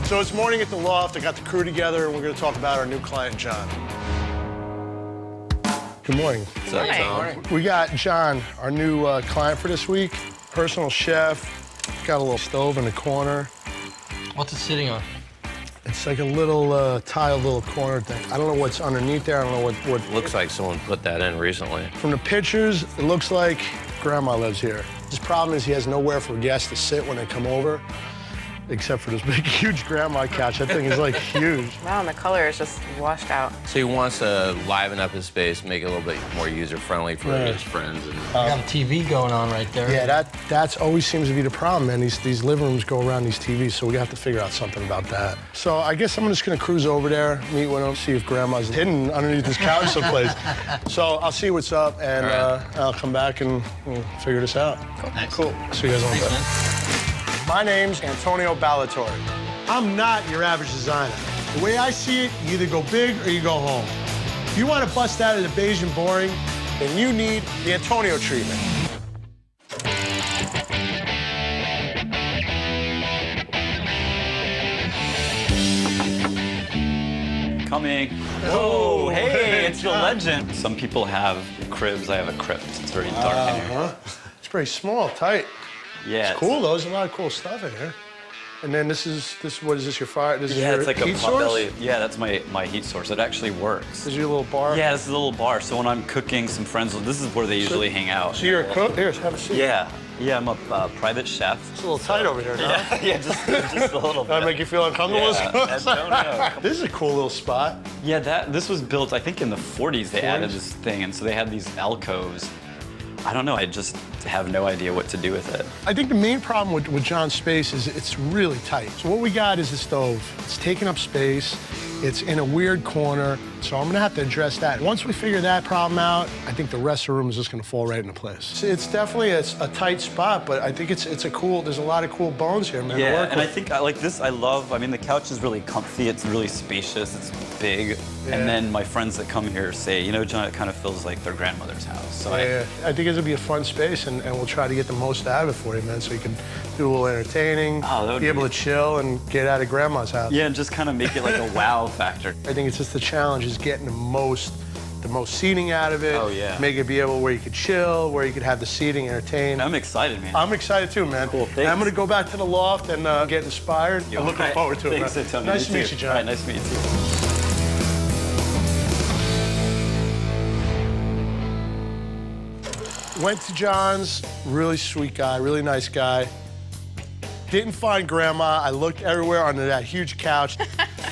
So it's morning at the loft. I got the crew together, and we're going to talk about our new client, John. Good morning. What's up, Tom? We got John, our new client for this week. Personal chef. Got a little stove in the corner. What's it sitting on? It's like a little tiled little corner thing. I don't know what's underneath there. I don't know what... Looks like someone put that in recently. From the pictures, it looks like Grandma lives here. His problem is he has nowhere for guests to sit when they come over, except for this big, huge grandma couch. That thing is, like, huge. Wow, and the color is just washed out. So he wants to liven up his space, make it a little bit more user-friendly for his friends. And got a TV going on right there. Yeah, that's always seems to be the problem, man. These living rooms go around these TVs, so we have to figure out something about that. So I guess I'm just gonna cruise over there, meet with him, see if Grandma's hidden underneath this couch someplace. So I'll see what's up, and I'll come back and we'll figure this out. Cool. See you guys on that. My name's Antonio Ballatore. I'm not your average designer. The way I see it, you either go big or you go home. If you want to bust out of the beige and boring, then you need the Antonio treatment. Coming. Oh, hey, it's the legend. Some people have cribs. I have a crypt. It's very dark in here. It's pretty small, tight. Yeah. It's cool, though. There's a lot of cool stuff in here. And then this is what is this, your fire? This is Yeah, your it's like heat a source? potbelly. Yeah, that's my heat source. It actually works. This is your little bar? Yeah, this is a little bar. So when I'm cooking, some friends, this is where they usually hang out. So you're a cook? Here, have a seat. Yeah. Yeah, I'm a private chef. It's a little tight over here, no? Yeah, just a little bit. That make you feel uncomfortable? Yeah, I don't know. This is a cool little spot. Yeah, this was built, I think in the 40s they added this thing, and so they had these alcoves. I don't know, I just have no idea what to do with it. I think the main problem with John's space is it's really tight. So what we got is the stove. It's taking up space. It's in a weird corner, so I'm gonna have to address that. Once we figure that problem out, I think the rest of the room is just gonna fall right into place. It's definitely a tight spot, but I think it's a cool, there's a lot of cool bones here, man. Yeah, and I think I like this, I mean, the couch is really comfy, it's really spacious, it's big. Yeah. And then my friends that come here say, you know, John, it kind of feels like their grandmother's house. So yeah, I think it'll be a fun space, and we'll try to get the most out of it for you, man, so you can do a little entertaining, be able to chill and get out of Grandma's house. Yeah, and just kind of make it like a wow factor. I think it's just the challenge is getting the most seating out of it. Oh, yeah. Make it be able where you could chill, where you could have the seating, entertain. I'm excited, man. I'm excited too, man. Cool, thanks. And I'm gonna go back to the loft and get inspired. I'm looking forward to it, Thanks, man. Antonio. Nice to meet you, John. All right, nice to meet you too. Went to John's, really sweet guy, really nice guy. Didn't find Grandma. I looked everywhere under that huge couch.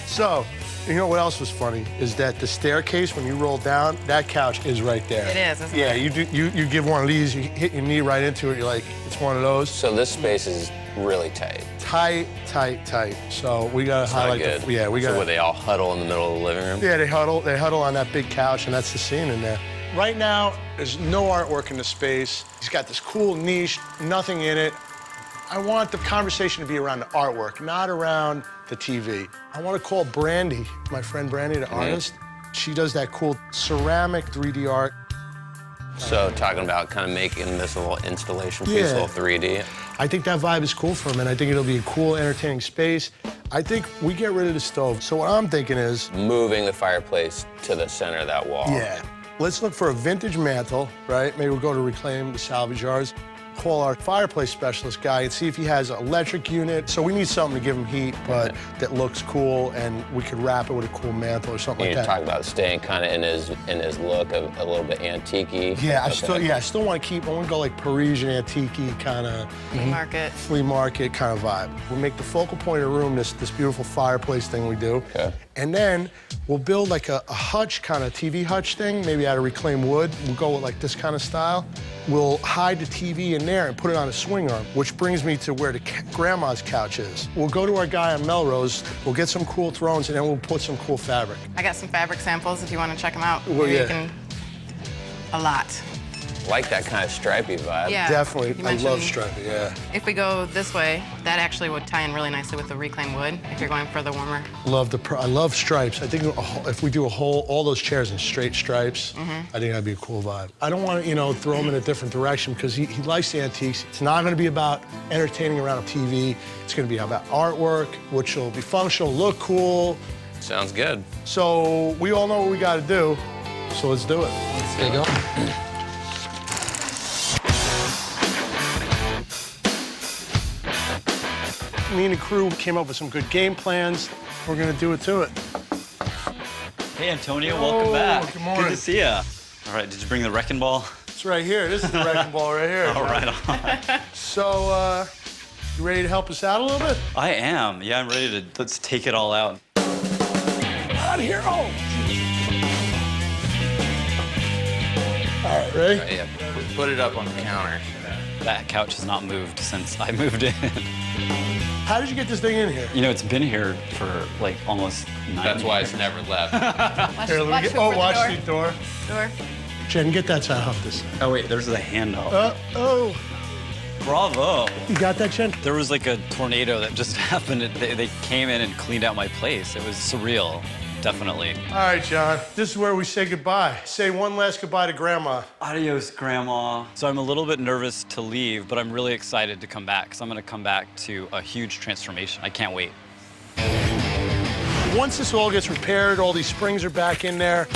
So, you know what else was funny? Is that the staircase, when you roll down, that couch is right there. It is, isn't yeah, it? you give one of these, you hit your knee right into it, you're like, it's one of those. so this space is really tight. Tight, tight, tight. So we gotta highlight Not good. yeah, we gotta. So where they all huddle in the middle of the living room? Yeah, they huddle on that big couch, and that's the scene in there. Right now, there's no artwork in the space. He's got this cool niche, nothing in it. I want the conversation to be around the artwork, not around the TV. I want to call Brandy, my friend Brandy, the artist. She does that cool ceramic 3D art. So talking about kind of making this a little installation piece, a little 3D. I think that vibe is cool for him, and I think it'll be a cool, entertaining space. I think we get rid of the stove. So what I'm thinking is... moving the fireplace to the center of that wall. Yeah. Let's look for a vintage mantle, right? Maybe we'll go to Reclaim, the salvage yards. Call our fireplace specialist guy and see if he has an electric unit. So we need something to give him heat, but that looks cool, and we could wrap it with a cool mantle or something You like that. talk about staying kind of in his look of a little bit antique-y. Yeah, I still want to keep. I want to go like Parisian antique-y kind of flea market kind of vibe. We'll make the focal point of the room this beautiful fireplace thing we do, and then we'll build like a hutch kind of TV hutch thing, maybe out of reclaimed wood. We'll go with like this kind of style. We'll hide the TV in there and put it on a swing arm, which brings me to where the Grandma's couch is. We'll go to our guy on Melrose, we'll get some cool thrones, and then we'll put some cool fabric. I got some fabric samples if you want to check them out. Well, You can... a lot. I like that kind of stripy vibe. Yeah. Definitely. You I love mentioned striping, yeah. If we go this way, that actually would tie in really nicely with the reclaimed wood if you're going for the warmer. I love stripes. I think if we do all those chairs in straight stripes, I think that'd be a cool vibe. I don't want to, throw him in a different direction because he likes the antiques. It's not going to be about entertaining around a TV. It's going to be about artwork, which will be functional, look cool. Sounds good. So we all know what we got to do. So let's do it. There you go. Me and the crew came up with some good game plans. We're going to do it to it. Hey, Antonio, welcome back. Good morning. Good to see ya. All right, did you bring the wrecking ball? It's right here. This is the wrecking ball right here. All right on. So, you ready to help us out a little bit? I am. Yeah, I'm ready to, let's take it all out. Out of here. Oh. All right, ready? Yeah, put it up on the counter. That couch has not moved since I moved in. How did you get this thing in here? It's been here for like almost 9 That's why it's years. never left. Here, let me get, watch the door. Door. Jen, get that side off this. Oh, wait, there's the handle. Oh. Bravo. You got that, Jen? There was like a tornado that just happened. They came in and cleaned out my place. It was surreal, definitely. All right, John. This is where we say goodbye. Say one last goodbye to Grandma. Adios, Grandma. So I'm a little bit nervous to leave, but I'm really excited to come back because I'm going to come back to a huge transformation. I can't wait. Once this all gets repaired, all these springs are back in there,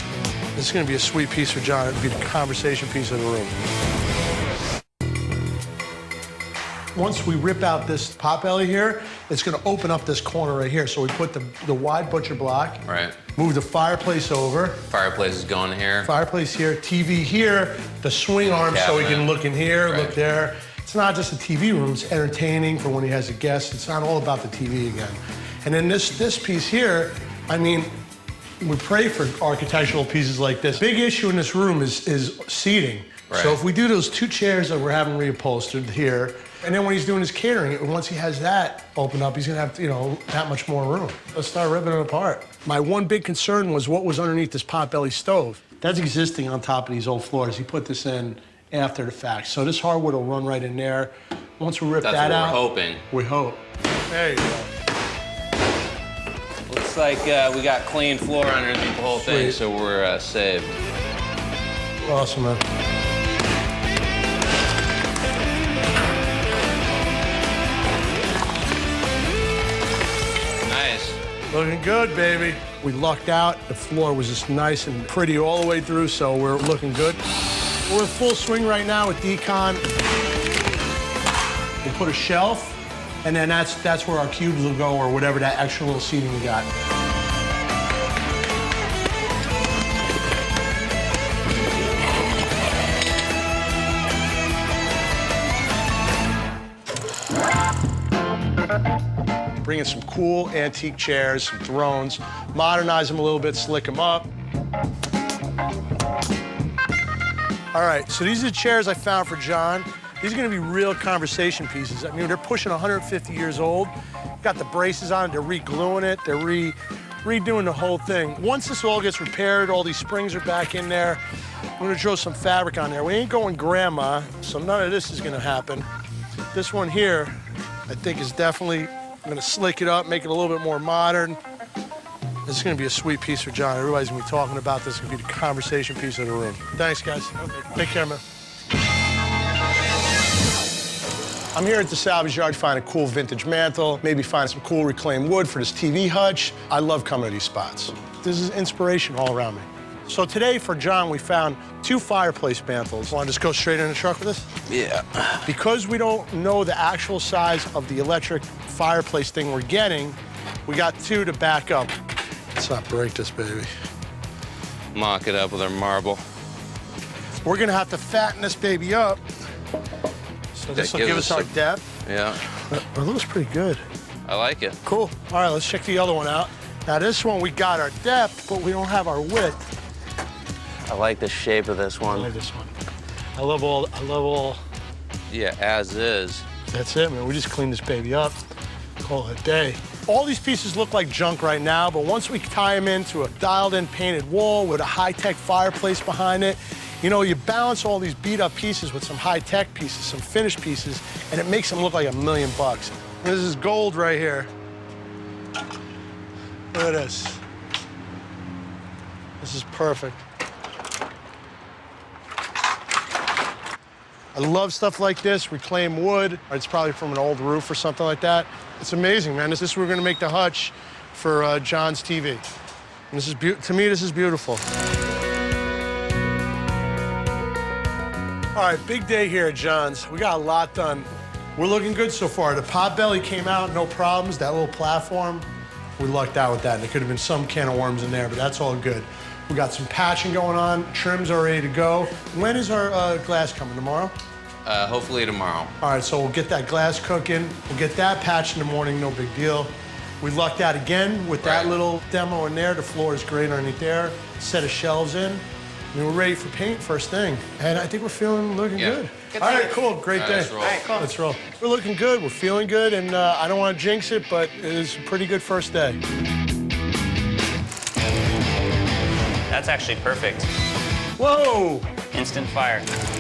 this is going to be a sweet piece for John. It'll be the conversation piece of the room. Once we rip out this potbelly here, it's going to open up this corner right here. So we put the wide butcher block. Right. Move the fireplace over. Fireplace is going here. Fireplace here, TV here, the swing arm so he can look in here, Right. look there. It's not just a TV room, it's entertaining for when he has a guest. It's not all about the TV again. And then this piece here, I mean, we pray for architectural pieces like this. Big issue in this room is seating. Right. So if we do those 2 chairs that we're having reupholstered here, and then when he's doing his catering, once he has that open up, he's gonna have, that much more room. Let's start ripping it apart. My one big concern was what was underneath this potbelly stove. That's existing on top of these old floors. He put this in after the fact. So this hardwood will run right in there. Once we rip That's that what out, we're hoping. we hope. There you go. Looks like we got clean floor underneath the whole thing, Sweet. so we're saved. Awesome, man. Nice. Looking good, baby. We lucked out. The floor was just nice and pretty all the way through, so we're looking good. We're in full swing right now with decon. We put a shelf, and then that's where our cubes will go, or whatever that extra little seating we got. Bring in some cool antique chairs, some thrones, modernize them a little bit, slick them up. All right, so these are the chairs I found for John. These are gonna be real conversation pieces. I mean, they're pushing 150 years old. Got the braces on it, they're re-gluing it, they're redoing the whole thing. Once this all gets repaired, all these springs are back in there. I'm gonna throw some fabric on there. We ain't going grandma, so none of this is gonna happen. This one here, I think is definitely, I'm gonna slick it up, make it a little bit more modern. This is gonna be a sweet piece for John. Everybody's gonna be talking about this. It's gonna be the conversation piece of the room. Thanks, guys. Take care, man. I'm here at the salvage yard to find a cool vintage mantle, maybe find some cool reclaimed wood for this TV hutch. I love coming to these spots. This is inspiration all around me. So today for John, we found 2 fireplace mantles. Want to just go straight in the truck with us? Yeah. Because we don't know the actual size of the electric fireplace thing we're getting, we got 2 to back up. Let's not break this, baby. Mock it up with our marble. We're gonna have to fatten this baby up. So this will gives give us us our some- depth. Yeah. It looks pretty good. I like it. Cool. All right, let's check the other one out. Now this one, we got our depth, but we don't have our width. I like the shape of this I one. like this one. I love all, Yeah, as is. that's it, man. We just clean this baby up, call it a day. All these pieces look like junk right now, but once we tie them into a dialed-in painted wall with a high-tech fireplace behind it, You know, you balance all these beat up pieces with some high-tech pieces, some finished pieces, and it makes them look like $1,000,000. This is gold right here. Look at this. This is perfect. I love stuff like this, reclaimed wood. It's probably from an old roof or something like that. It's amazing, man. This is we're gonna make the hutch for John's TV. And this is to me, this is beautiful. All right, big day here at John's. We got a lot done. We're looking good so far. The pot belly came out, no problems. That little platform, we lucked out with that. And there could have been some can of worms in there, but that's all good. We got some patching going on. Trims are ready to go. When is our glass coming? Tomorrow? Hopefully tomorrow. All right, so we'll get that glass cooking. We'll get that patched in the morning, no big deal. We lucked out again with that little demo in there. The floor is great underneath there. Set of shelves in. I mean, we're ready for paint first thing. And I think we're looking good. Good All right, stuff. cool, great day. Let's roll. All right, cool. Let's roll. We're looking good, we're feeling good, and I don't want to jinx it, but it is a pretty good first day. That's actually perfect. Whoa! Instant fire.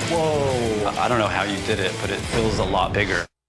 Whoa! I don't know how you did it, but it feels a lot bigger.